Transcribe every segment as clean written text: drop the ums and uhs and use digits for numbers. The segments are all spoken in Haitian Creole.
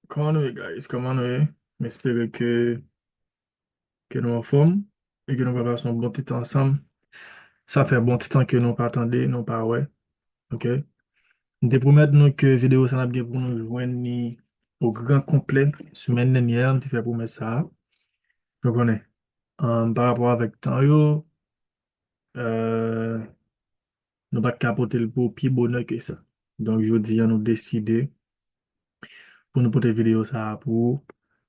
Comment nous, guys? Comment nous? J'espère que nous en forme et que nous allons passer un bon petit temps ensemble. Ça fait un bon petit temps que nous pas attendé, nous pas ouais. OK? Nous promettre nous que vidéo ça n'a bien pour nous joindre au grand complet. Semaine dernière, nous fait promettre ça. Donc on est par rapport avec temps yo, euh, nous pas capoter le beau pied bonheur que ça. Donc je dis à nous décider pour nous porter vidéo ça pour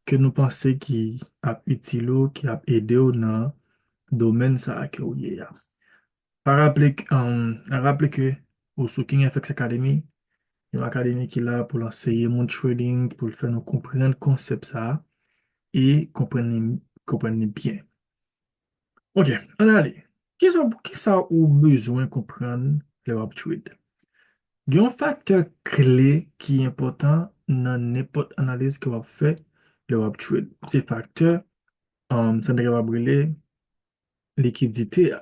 que nous pensions qui a utile ou qui a aidé ou non domaine ça que ou yé ya. Rappeler que au King FX Academy, une académie qui est là pour l'enseigner mon trading, pour le faire nous comprendre le concept ça et comprendre bien. OK, on a allé. Qui ça ou besoin comprendre le web trade? Il y a un facteur clé qui est important dans n'importe analyse que vous fait le web trade. C'est facteur, ça ne va brûler liquidité.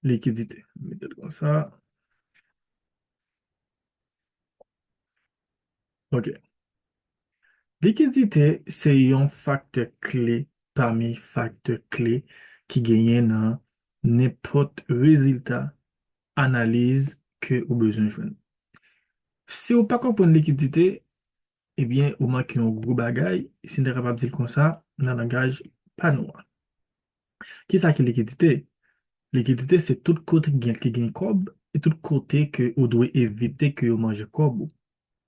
Liquidité. Mettez comme ça. OK. Liquidité, c'est un facteur clé parmi facteurs clés qui gagnent dans n'importe résultat, analyse que vous besoin de joindre. Si vous pas comprendre liquidité, eh bien, vous manquez un gros bagage. Si vous êtes capable de dire comme ça, dans le langage pas noir. Qui ça qui est liquidité? Liquidité, c'est tout côté qui gagne cob et tout côté que vous devez éviter que vous mangez cob.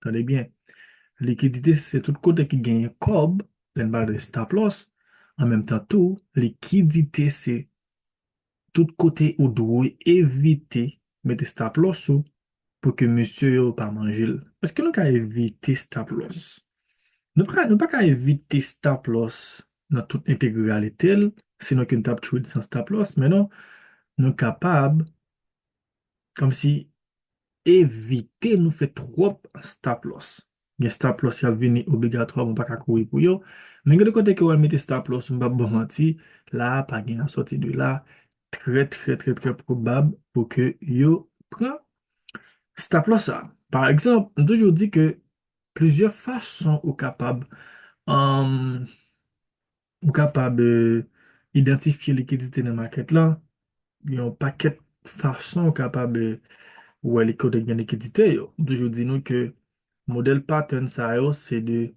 Attendez bien. Liquidité, c'est tout côté qui gagne cob, l'embarre de stop loss. En même temps, tout, liquidité, c'est tout côté où doit éviter mettre stop loss pour que monsieur ne pas manger. Est-ce que nous pouvons éviter stop loss? Nous ne pouvons pas éviter stop loss dans toute intégralité, sinon qu'une table trade sans stop loss, mais non, nous sommes capables, comme si éviter nous fait trop stop loss. Les stop loss qui venu obligatoire, on pas qu'à courir pour yo. Mais de côté que on met stop loss, on va bon menti, là, pas gain sorti de là, très probable pour que yo prend stop loss ça. Par exemple, on toujours dit que plusieurs façons ou capables, um, ou capable d'identifier liquidité dans le market là. Il y a un paquet de façons capables ou les codes de liquidité. Yo. Toujours dis nous que modèle pattern ça yo, c'est de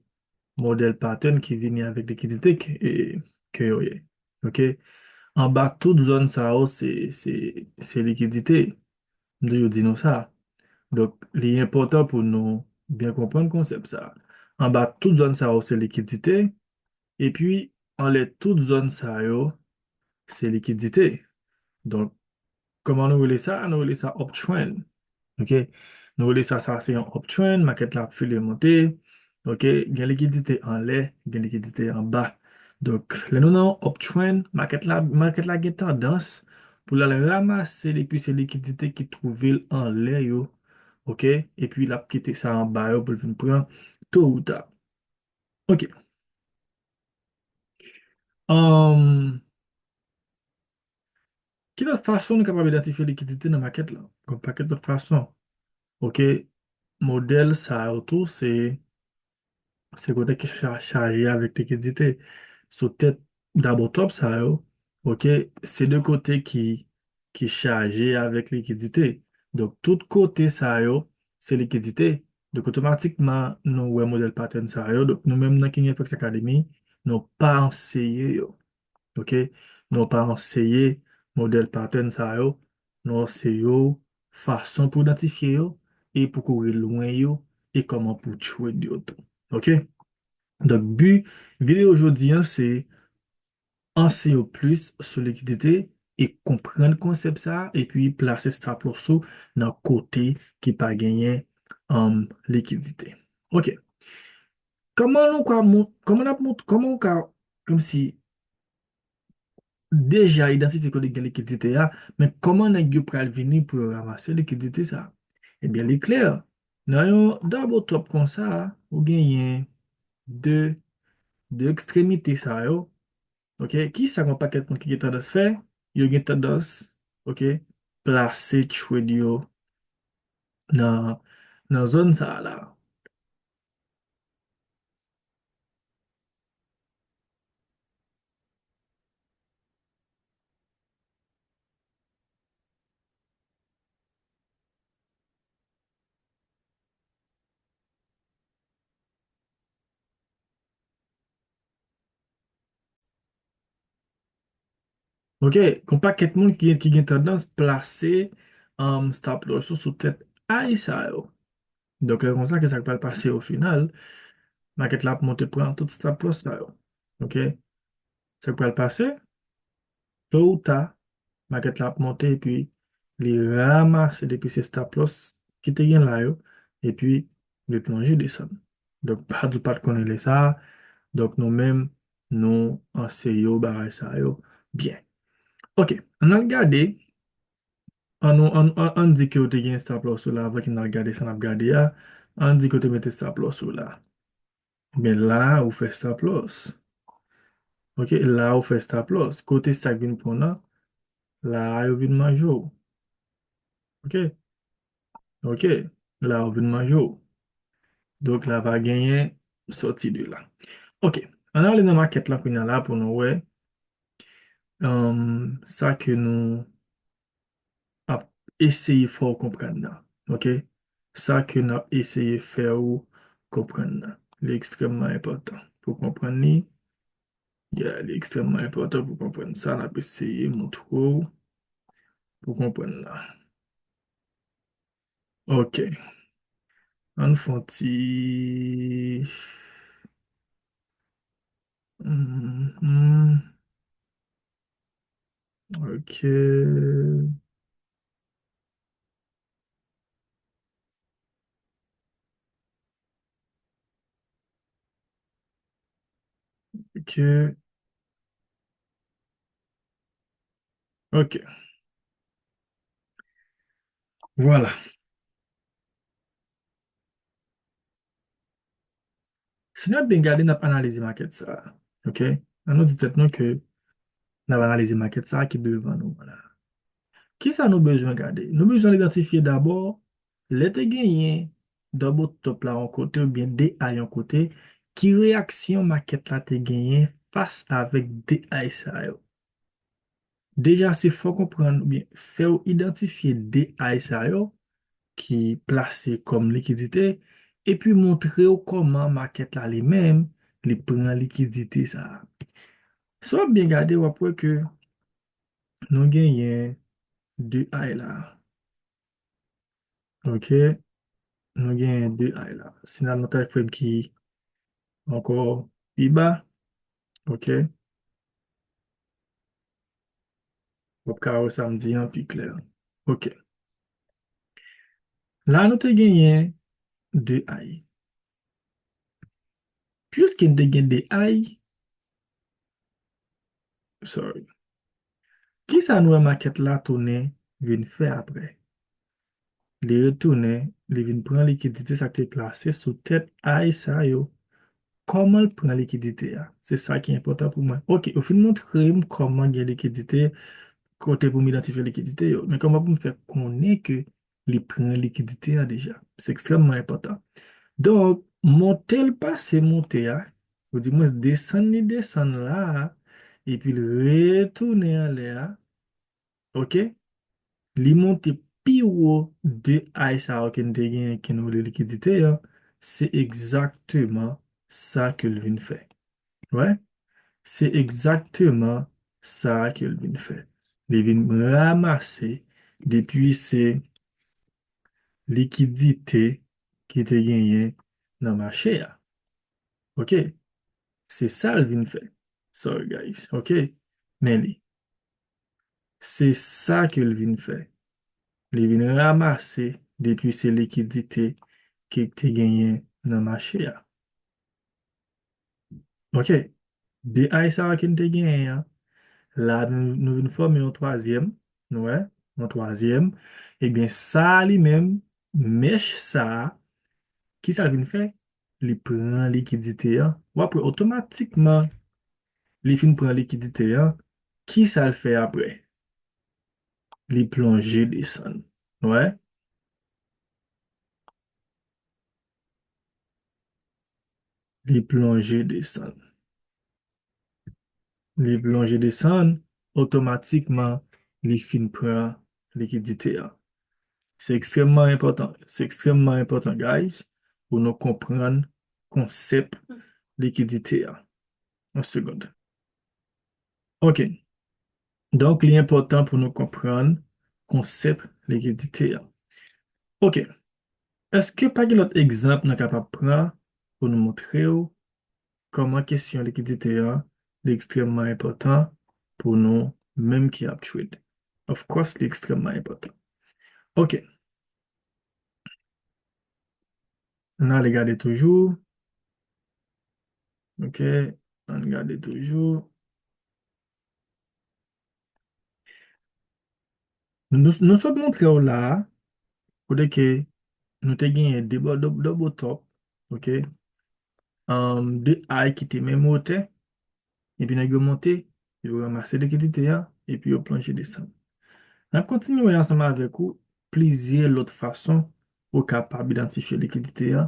modèle pattern qui viennent avec liquidité que yo yé. OK? En bas toute zone ça yo, c'est liquidité. Toujours dis nous ça. Donc, l'important pour nous bien comprendre le concept ça. En bas toute zone ça yo, c'est liquidité et puis en les toute zone ça yo, c'est liquidité. Donc, comment nous voulons ça? Nous voulons ça uptrend. OK? Nous voulons ça c'est un uptrend, market la file monter. OK? Il y a liquidité en l'air, il y a liquidité en bas. Donc, là, nous avons uptrend, market la gagne tendance pour la ramasser les puces liquidités qui trouvent en l'air, yo. OK? Et puis, la quitter ça en bas, yo, pour le prendre tôt ou tard. OK. Um, quelle autre façon nous sommes capables d'identifier la liquidité dans la market là? Comme paquet d'autres façons. OK? Modèle, ça, autour, c'est côté qui chargé avec liquidité. Sur tête, d'abord top, ça, yo, OK, c'est le côté qui chargé avec liquidité. Donc, tout côté, ça, yo, c'est liquidité. Donc, automatiquement, nous, ouais, modèle pattern, ça, yo. Donc, nous-mêmes, dans KingFX Academy, nous pas enseigné, yo. OK, nous pas enseigné modèle pattern, ça, yo. Nous enseignons façon pour identifier, yo, et pour courir loin, yo, et comment pour tuer, yo, tout. OK? Donc, but, vidéo aujourd'hui, hein, c'est enseigner plus sur liquidité et comprendre le concept ça, et puis placer stop loss dans le côté qui pas gagné en liquidité. OK. Comment on quoi, comment on quoi, comme si déjà identifié que les liquidité là, mais comment on a venir pour ramasser liquidité ça? Eh bien, il est clair. Dans un double top comme ça, vous gagnez deux, deux extrémités ça, yo. OK? Qui ça qu'on pas quelqu'un qui a tendance faire? Yo gen tendance, OK? Placer trade yo dans zone ça là. Ok, kon pa ket moun ki gen tendans plase stop loss sou tèt ay sa yo. Donc, le kon sa ke sa pal pase au final, market la ap monte pran tout stop loss sa yo. Ok, sa pal pase, tôt ou tard, market la ap monte et puis li ramase depuis se stop loss qui te gen la yo et puis le plonge descend. Donc, pas du pas konen le sa, donc nous même nous enseyo baray sa yo bien. Ok, on a regardé, on dit que vous avez un stop loss là, avec on a regardé ça, on a regardé là, on dit que vous mettez stop loss là. Mais là, vous faites stop loss. Ok, là, vous faites stop loss. Côté ça vient pour là, là, vous venez major. Ok, ok, là, vous venez major. Donc, là, va gagner sorti de là. Ok, on a allé dans la market là, qu'on a là pour nous, ouais, ça que nous ap eseye fò kompren nan. Ok? Sa ke nan eseye fè ou kompren nan. Li ekstremman important. Pou kompren ni, ya, li ekstremman important pou kompren sa. Nan ap eseye moutrou pou kompren nan. Ok. An fon ti... Mhm. Ok. Ok. Ok. Voilà. Si nou ap ben gade, nap analize market sa. Ok? An nou di tet nou ke nap analize market sa ki devan nou. Voilà. Ki sa nou bezwen gade? Nou bezwen identifiye d'abord le te genyen double top la an kote ou bien de ay an kote ki reaksyon market la te genyen fas avek de ay sa yo. Deja se fò kompren ou bien fè ou identifiye de ay sa yo ki plase kom likidite e pi montre ou koman market la li men li pren likidite sa. So ap bien gade wapwe ke nou genyen de ay la. Ok? Nou gen 2 ay la. Sinan nou ta frame ki ankor pi ba. Ok. Wap ka ou samdi an pi kler. Ok. La nou te genyen 2 ay. Pwes gen te gen 2 ay, sorry. Ki sa nou e maket la toune vin fe apre? Li retoune, li vin pran likidite sa te plase sou tet ay sa yo. Koman l pran likidite ya? Se sa ki important pou mwen. Ok, ou fin montre m koman gen likidite kote pou m identifiye likidite yo. Men koman pou m fè konen ke li pren likidite ya deja. C'est ekstremman important. Don, monte l pa se monte ya. Ou di mwen se desen ni desen la. E pi l retoune an le ya. Ok? Li monte pi ou de ay sa waken de gen ken ou li likidite ya. Se ekzakteman sa ke l vin fè. Ouais? C'est exactement ça que vient fait. Il vient ramasser depuis ces liquidités qui étaient gagnées dans le marché. OK? C'est ça le vient fait. Sorry, guys. OK? Mais c'est ça que le vient fait. Il vient ramasser depuis ces liquidités qui étaient gagnées dans le marché. OK? Des ça qui étaient gagnées. Là, nous venons former un troisième, ouais, un troisième. Eh bien, ça lui-même, mèche ça, qui ça vient faire? Il prend liquidité, hein. Ou après, automatiquement, il fin prend liquidité, hein. Qui ça le fait après? Il plonge descend. Ouais, il plonge descend. Il plonge descend, automatiquement, il fin prend liquidité, hein. C'est extrêmement important. C'est extrêmement important, guys, pour nous comprendre le concept liquidité. Un seconde. OK. Donc, il est important pour nous comprendre le concept de liquidité. OK. Est-ce que par exemple, exemple, nous sommes capables de prendre pour nous montrer comment question de liquidité est extrêmement important pour nous, même qui a trade. Of course, c'est extrêmement important. OK. On a regardé toujours. OK. On regarde toujours. Nous sommes montrés là, pour que nous avons gagné des double top. OK. De high qui était même hauteur. Et puis, nous avons monté. Ils ont ramassé les liquidités et puis, ils ont plongé descendre. On continue ensemble avec vous plusieurs autres façons pour capable d'identifier la liquidité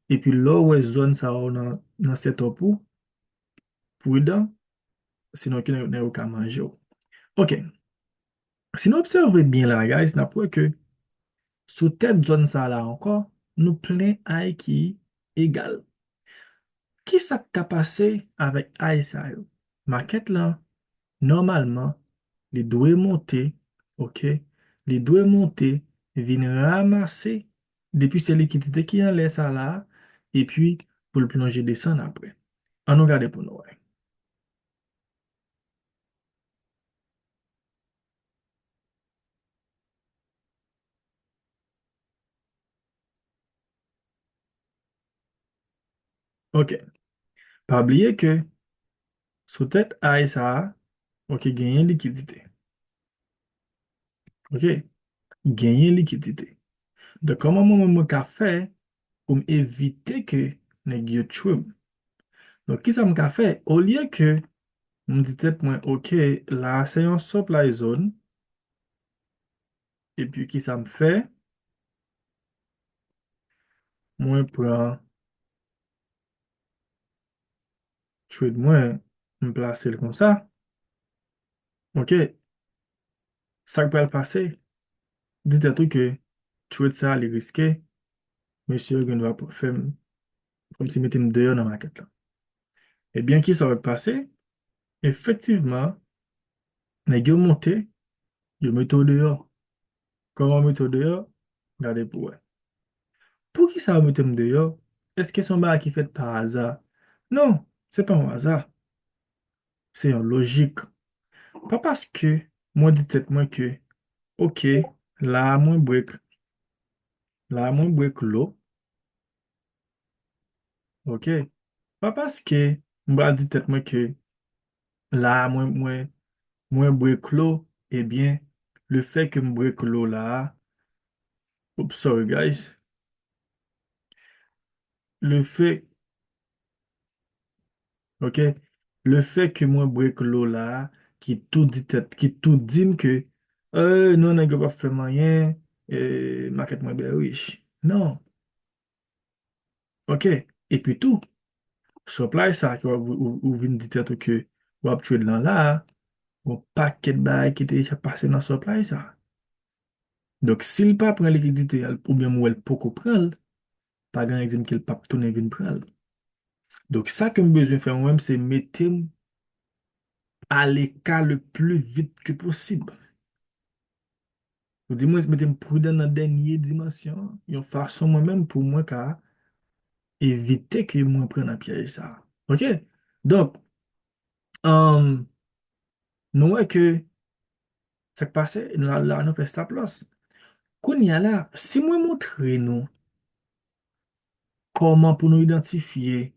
et puis là où est zone ça dans cette pour dedans sinon qu'il n'y a aucun manger. OK. Si nous observons bien là, guys, n'a pas que sous tête zone ça là encore, nous plein I qui égal. Qui ça qu'a passé avec I ça yo? Market là, normalement, les doigts monter, OK? Les doigts monter, viennent ramasser depuis ces liquidités qui en laissent là, et puis pour le plonger descendre après. On nous regarde pour nous. Ouais. OK. Pas oublier que sous tête I ça, OK, gagner liquidité. OK? Gagner liquidité. Donc, comment moi, je faire pour éviter que les gens. Donc, qu'est-ce que je fait? Au lieu que je me dis tête moi, OK, là, c'est un supply zone. Et puis, qui ça me fait? Moi, prends trade moi, me placer comme ça. OK, ça peut le passer. Dites un truc que trade ça, les risqué. Monsieur, il va faire comme si mettait dehors dans ma quête là. Et bien qu'il ça va passer, effectivement, les gars monté, ils mettent dehors. Comment mettre dehors? Regardez pour eux. Pour qui ça va mettre dehors? Est-ce que son bar qui fait par hasard? Non, c'est pas un hasard. C'est une logique. Pas parce que moi dit tête moi que OK, là moi break l'eau, OK. Pas parce que moi dit tête moi que là moi break l'eau, eh bien le fait que moi break l'eau là, oops, sorry guys, le fait OK, le fait que moi break l'eau là qui tout dit que non n'a pas fait rien market moi ben riche. Non, OK. Et puis tout supply ça qui ou vinn dit tout que ou trade là là, un paquet de bail qui était passé dans supply ça. Donc s'il pas prend liquidité ou bien ou elle peut prendre, pas grand exemple qu'il pas tourner vinn prendre. Donc ça que me besoin faire moi c'est mettre à l'écart le plus vite que possible. Ou dis-moi, je m'étais prudent dans la dernière dimension. Une façon moi-même pour moi qu'à éviter que moi prenne un piège ça. OK? Donc, nous voyons que ça qui passe, là, nous fait stop loss. Qu'on y a là, si moi montrer nous comment pour nous identifier,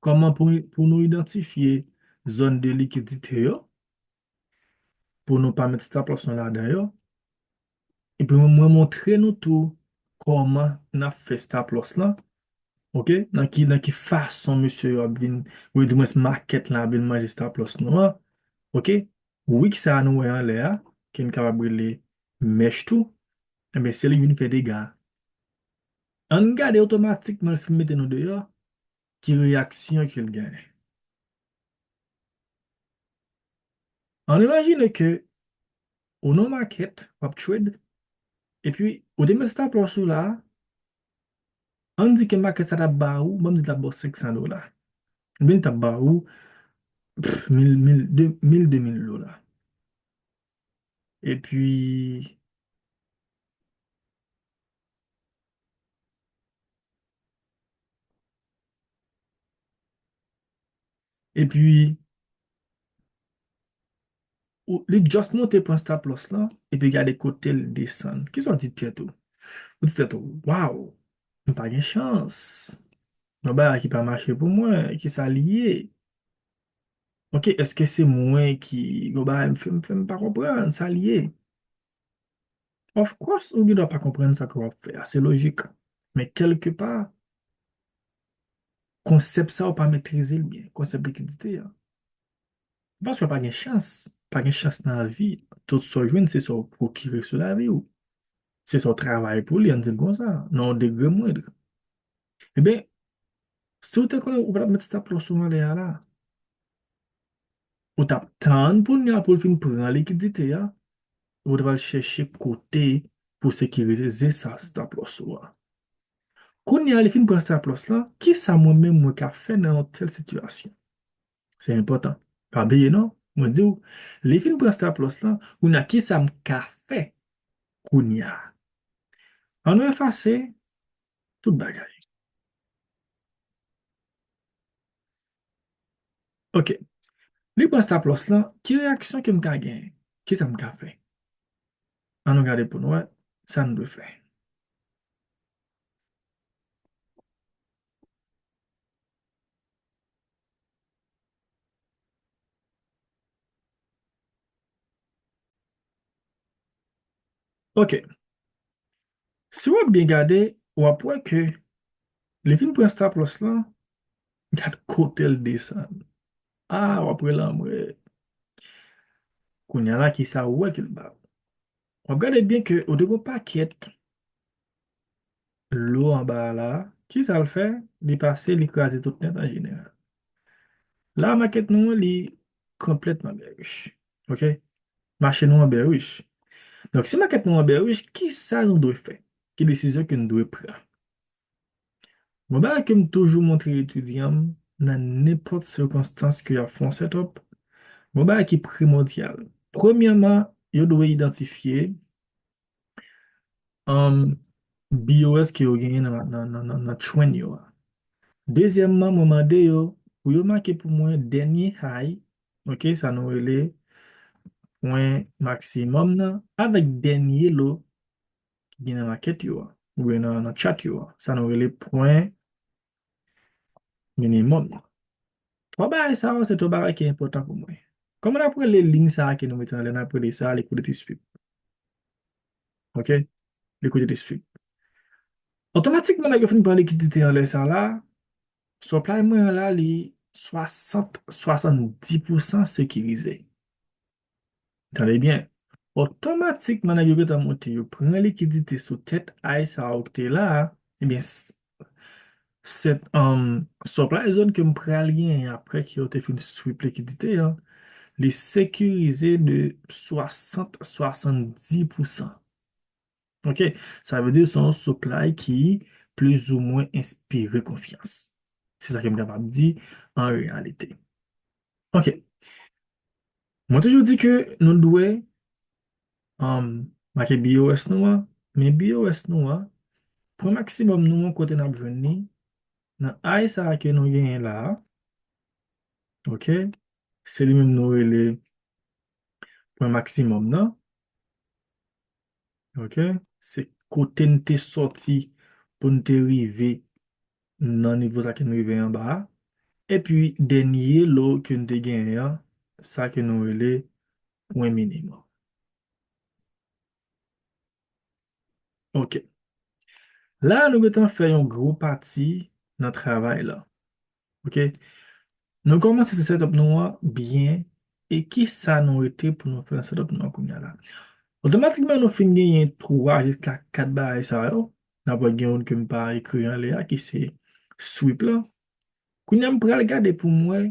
comment pour nous identifier zone de liquidité, pour nous pas mettre stop loss là d'ailleurs, et puis moi montrer nous tout comment on a fait stop loss là. OK? Dans qui façon monsieur a bin, ou du moins market là a bin manger stop loss noir. OK? Oui que ça nous en l'air, qui est capable de mèche tout, mais c'est lui qui fait des dégâts. On garde automatiquement le film mettre nous dehors, qui réaction qu'il gagne. On imagine que au non market, on trade, et puis au demi stop loss là, on dit que market ça t'a barou, même dit d'abord $500. Bien t'a barou, 1000 $2000. Et puis, et puis, les just monter pour un stop loss là, et puis regarder côté le descendre. Qu'est-ce qu'on dit tête ou? Ou dit tête ou, waouh, pas de chance. Non, bah, qui pas marché pour moi, qui s'allié. Ok, est-ce que c'est moi qui, bah, me fait pas comprendre, s'allier? Of course, on ne doit pas comprendre ça qu'on va faire, c'est logique. Mais quelque part, concept ça, on pas maîtriser le bien, concept liquidité. Hein. Parce qu'on pas de chance, pas de chance dans la vie. Tout ce que c'est ça pour qui sur la vie ou c'est son travail pour lui, on dit comme ça, non, degré moindre. Eh bien, si vous te on va mettre ça pour souvent là, ou t'attendre pour le fin prendre la liquidité, hein, vous devez chercher côté pour sécuriser ça, stop loss. Quand il y a les films pour stop loss là, qui ça moi-même moi qu'a fait dans telle situation? C'est important. Pas oublier, non? Moi dis, les films pour stop loss là, on a qui ça qu'a fait qu'on y a. On va effacer tout bagaille. Ok. Les pour stop loss là, qui réaction que m'ka gagné? Qui ça m'ka fait? On regarde pour nous, ouais, ça nous doit faire. Ok. Si vous bien regardé, on va voir que les films pour stop loss là, regarde côté le descend. Ah, on va prendre là, moi. Qu'on y a là qui ça ouais qu'il bat. Regardez bien que au début paquet, l'eau en bas là, qui ça le fait? Il passe, il écrase tout net en général. Là, maquette nous, il est complètement bearish. OK? Marché nous en bearish. Donc, si maquette nous en bearish, qui ça nous doit faire? Quelle décision que nous devons prendre? Bon, bah, comme toujours montré étudiant, dans n'importe circonstance que y a font setup, bon, bah, qui est primordial. Premièrement, il doit identifier BOS qui est gagné dans trend yo. Deuxièmement, moment de yo, pour yo marquer pour moi dernier high, OK, ça nous relève point maximum nan, avec dernier low qui vient dans market yo, ou bien dans chat yo, ça nous relève point minimum. Trois barres ça, c'est trois barres qui est important pour moi. Comme on a pris les lignes ça qui nous mettent dans les ça, les coups de sweep, OK, les coups de sweep. Automatiquement, là, il faut parler liquidité en l'air ça là. Supply moi là, les 60-70% sécurisé. Attendez bien. Automatiquement, là, vous avez monté, vous prenez la liquidité sous tête à ça octet là, eh bien, cette supply zone que vous prenez après qui a été fait sweep liquidité, hein, les sécurisé de 60-70%. OK? Ça veut dire son supply qui plus ou moins inspire confiance. C'est ça que je suis capable de dire en réalité. OK. Moi, toujours dit que nous devons marquer BOS nous, hein. Mais BOS nous, hein, pour maximum nous, côté n'a besoin dans I ça que nous gagnons là, OK? C'est lui même nous les point maximum, non? OK? C'est côté nous t'es sorti pour nous arriver dans le niveau ça que nous arriver en bas. Et puis, dernier lot que nous te gagné, ça que nous relais point minimum. OK. Là, nous mettons fait un gros parti dans le travail là. OK? Nous commençons ce setup nous bien et qui ça nous été pour nous faire un setup nous comme là. Automatiquement, nous finissons gagner 3 jusqu'à 4 barres ça yo. N'a pas gagné que me pas écrit en l'air qui c'est sweep là. Quand on pral regarder pour moi,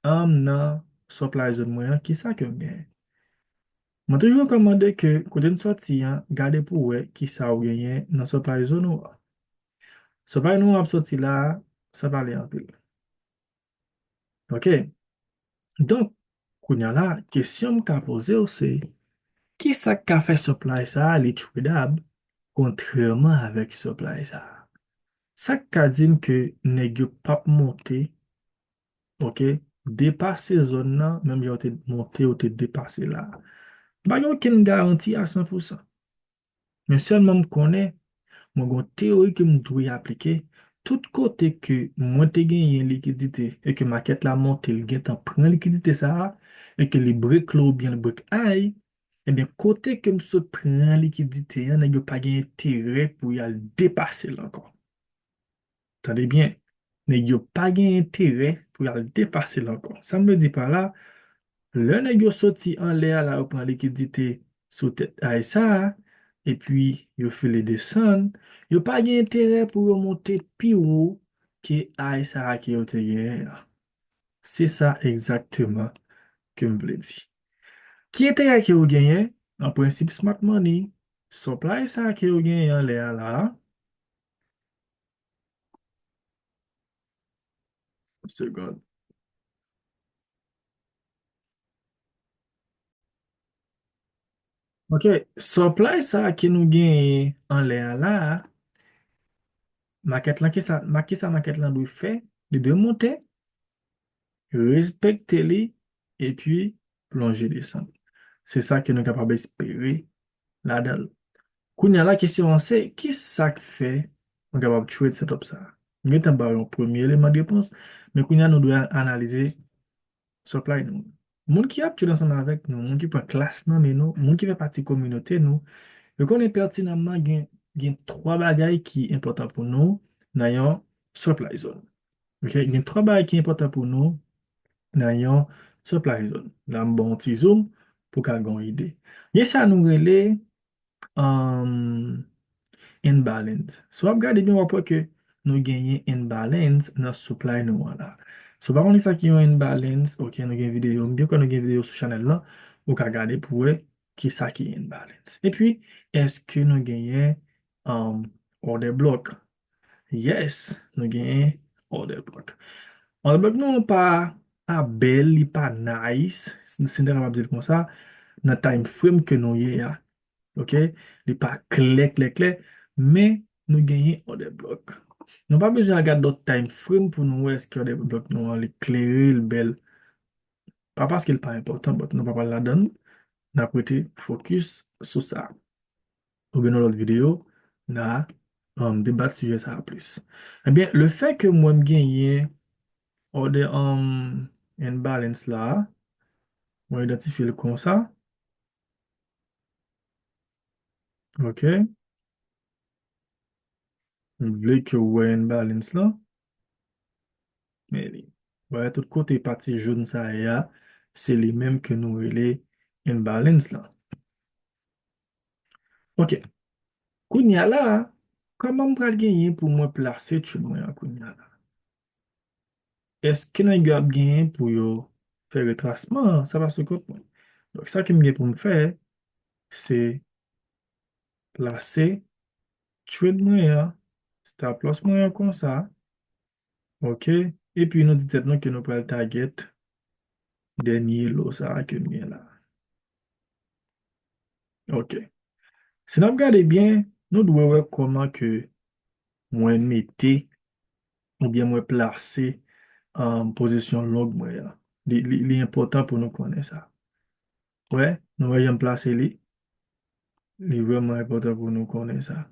nan supply zone moi qui ça que me gagne. Mwen toujou rekomande ke kote n soti an, gade pou we ki sa ou genyen nan supply zone ou a. Supply nou ap soti la, sa pale an pil. Ok? Donk, kounya la, kesyon m ka pose ou se, Ki sa ka fe supply sa li tradable kontreman avek supply sa? Sa ka dim ke negyo pap monte, ok, depase zon nan, menm yo te monte ou te depase la. Ba yon ken garanti a 100%. Men selman m konen, mwen gon teori ke m dwe aplike, tout kote ke mwen te gen yen likidite, e ke maket la monte, l gen tan pren likidite sa, e ke li brek lo ou bien li brek ay, e ben kote ke m sot pren likidite, yon negyo pa gen tere pou yal depase l ankon. Tande bien, negyo pa gen tere pou yal depase l ankon. Sa me di pa la, le negyo soti an le ala ou pren likidite sou tet ay sa, e pi yo file desan, yo pa gen intere pou yo monte pi ou ki ay sa ki yo te gen. Se sa exactement ke m vle di. Ki intere ki yo genyen, an prinsip smart money, supply sa ki yo genyen le ala, seconde. Ok, supply sa ki nou genyen an le ala, maket lan maket lan dwe fe, li dwe monte, respekte li, et puis plonger descendre. C'est ça que nous sommes capables d'espérer là-dedans. Kounya la question c'est, qui ça fait nous capable de tuer cette ça? Nous avons un premier élément de réponse, mais kounya nous devons analyser supply nous. Moun qui a tué ensemble avec nous, moun qui prend classe non mais nous, moun qui fait partie de la communauté nous, nous connaissons pertinemment qu'il y a trois bagailles qui sont importantes pour nous dans une supply zone. Ok, il y a trois bagailles qui sont importantes pour nous nan yon supply zone. Nan bon ti zoom pou ka gon ide. Ye sa nou rele um, imbalance. So ap gade bin wapwe ke nou genye imbalance nan supply nou wala. So bakon li sa ki yon imbalance, ok, nou gen video, mbyo kon nou gen video sou channel la, ou ka gade pou we ki sa ki imbalance. E pi, eske nou genye order block? Yes, nou genye order block. Order block nou pa bel, li pa nice, sin de rapap dit kon sa, nan time frame ke nou ye ya. Ok? Li pa kle, kle, kle, men nou genye order block. Nou pa bezwen a gade dot time frame pou nou wè eske order block nou an li kleri, li bel. Pa paske li pa important, but nou pa pal la dan, nan prete focus sou sa. Ou ben nou lot video, nan debat suje sa a plus. Ebyen, le fe ke mwen genye order imbalance la, mwen identifiye le kon sa. Ok. Mwen vle ke wè imbalance la. Men li. Wè, tout kote pati joun sa ya, se li menm ke nou wè imbalance la. Ok. Kounya la, koman m pral genyen pou mwen plase chou mwen a kounya la? Eske nan gyo ap genyen pou yo fè retrasman? Sa va se kote mwen. Donc, sa ke m gen pou m fè, se plase chou mwen ya, stop loss mwen ya kon sa. Ok. E pi nou di tet nou ke nou pral target denye lo sa ke m gen la. Ok. Se nan ap gade bien, nou dwe wè koman ke mwen mette ou bien mwen plase en posisyon log mwen ya. Li important pou nou konen sa. Wè, nou wè jen plase li. Li wèman important pou nou konen sa.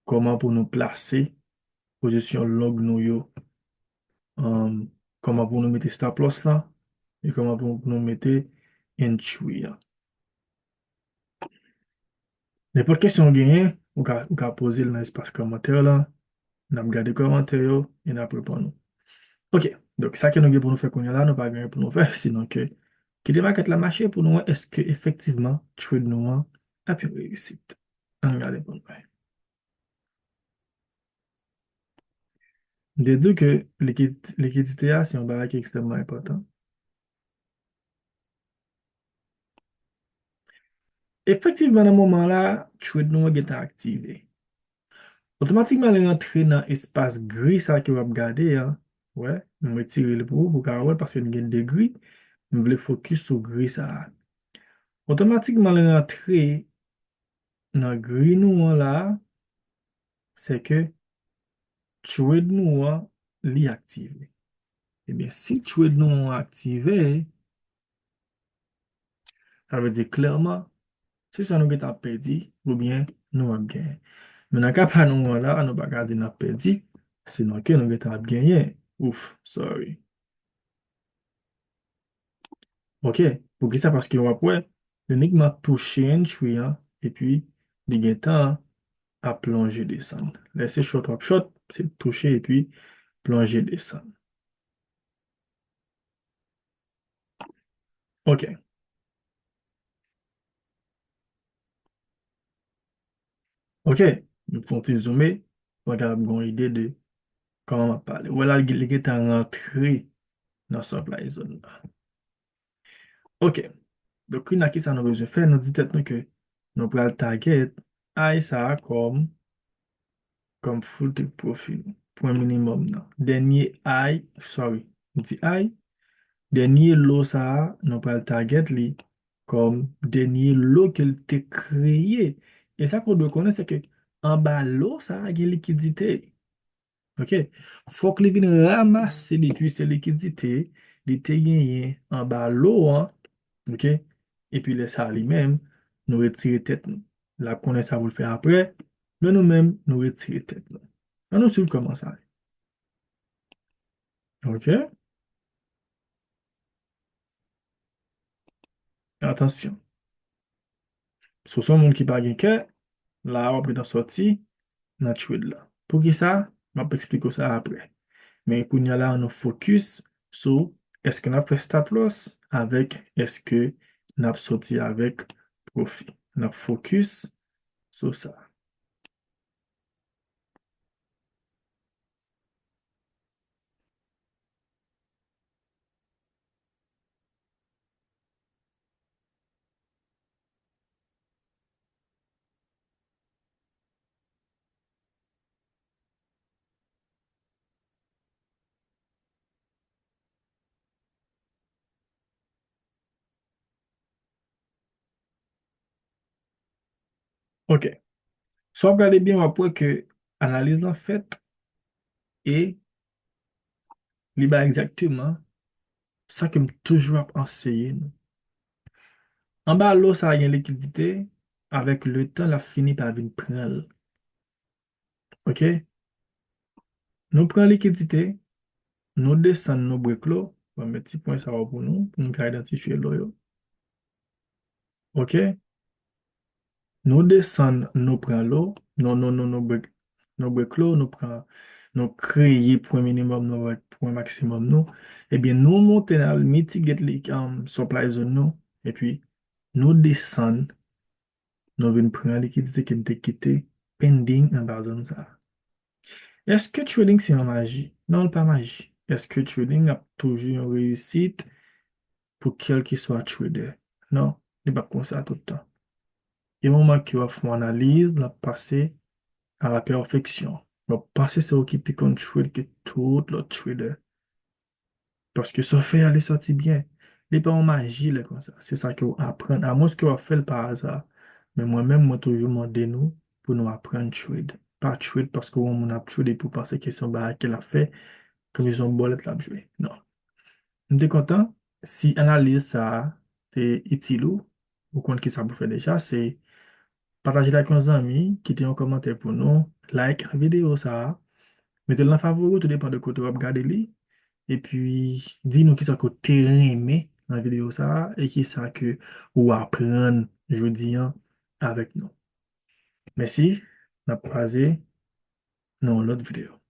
Koman pou nou plase posisyon log nou yo. Koman pou nou mette stop loss la. E koman pou nou mette entry ya. N'importe question genyen, ou ka pose nan espace komentèr la. N'a gade komentèr yo, et n'a répond nou. Ok, donc ça que nous avons pour nous faire qu'on y a là, nous pas gagner pour nous faire, sinon que qui démarque la marché pour nous, est-ce que effectivement trade nous a pu réussir? On regarde pour nous. De dire que liquidité, c'est un barrage qui est extrêmement important. Effectivement, dans ce moment-là, trade nous est activé. Automatiquement, elle rentre dans l'espace gris, ça que vous regardez, hein. Ouais, nous retirons le pour car ouais, parce qu'il y a des gris, nous voulons focus sur gris ça. Otomatikman le rentre nan gri nou an la, se ke trade nou an li aktive. Ebyen, si trade nou an aktive, sa ve di klerman, se sa nou get ap pedi, ou bien nou ap genye. Men nan kap nou an la, nou pa gade nan pedi, sinon ke nou get ap genye. Ouf, sorry. Ok, pou ki sa paske wapwe, unikman touche en chwe an, e pi di gen tan a plonge desan. Lese shot wap shot, se touche e pi plonge desan. Ok, ok, nou pon ti zoome, wak ap gon ide de koman wap pale. Wala li gen tan rentre nan supply zone la. Ok, dok ki na ki sa nou bezwe fè, nou di tet nou ke nou pral target ay sa kom full take profil. Point minimum nan. Denye ay, sorry, di ay, denye lo sa nou pral target li kom denye lo ke te kreye. E sa kon do konen se ke an ba lo sa gen likidite. Ok, fok li vin ramase li pi se likidite, li te genye an ba lo an, ok, e pi le sa li men, nou retire tet nou. La konen sa vou l fè apre, men nou men nou retire tet nou. An nou suiv koman sa. Ok, atensyon. Sou son moun ki bagen ke, la wap nan soti, nan chwed la. Pou ki sa, map ekspliko sa apre. Men koun ya la an nou fokus sou eske nap fè stop loss avek eske nap soti avek profit. Nap fokus sou sa. Ok. So ap gade bien wap wè ke analize lan fèt e li ba exactement sa kem toujou ap anseye nou. An ba lo sa gen likidite, avek le tan la fini pa vin pren. Ok? Nou pren likidite, nou desen nou brek lo, wè met ti pon sa wap pou nou ka identifiye lo yo. Ok? Nou desen nou pren lo, nou brek lo, nou kreye point minimum nou wè point maksimum nou, ebyen nou monten al mitigate li supply zone nou, e pi nou desen nou ven pren likidite ken te kite pending an ba zone sa. Eske trading se yon magi? Non, pa magi. Eske trading ap toujou yon reyusit pou kel ki swa trader? Non, li pa kon sa toutan. Yon mouman ki wap fwa analize, la pase a la perfeksyon. Wap pase se okipi kon trade ke tout lot trader. Paske so fe ale soti bien. Li pa yon magi le kon sa. Se sa ki wap apren. A mous ki wap fel par aza. Men mwen men mwen toujou mwande nou pou nou apren trade. Pa trade paske wap moun ap trade pou pase ke son ba ke la fe kwen yon bolet la jwe. Non. Mwen te kontan. Si analize sa te itilou, ou kont ki sa pou fe deja, se pataje la kon zami, kite yon komante pou nou, like video sa, mette lan favori, tout depan de kote wap gade li, e pi di nou ki sa ko tereme nan video sa, e ki sa ke ou apren jodi an avek nou. Mersi, nap praze nan lot video.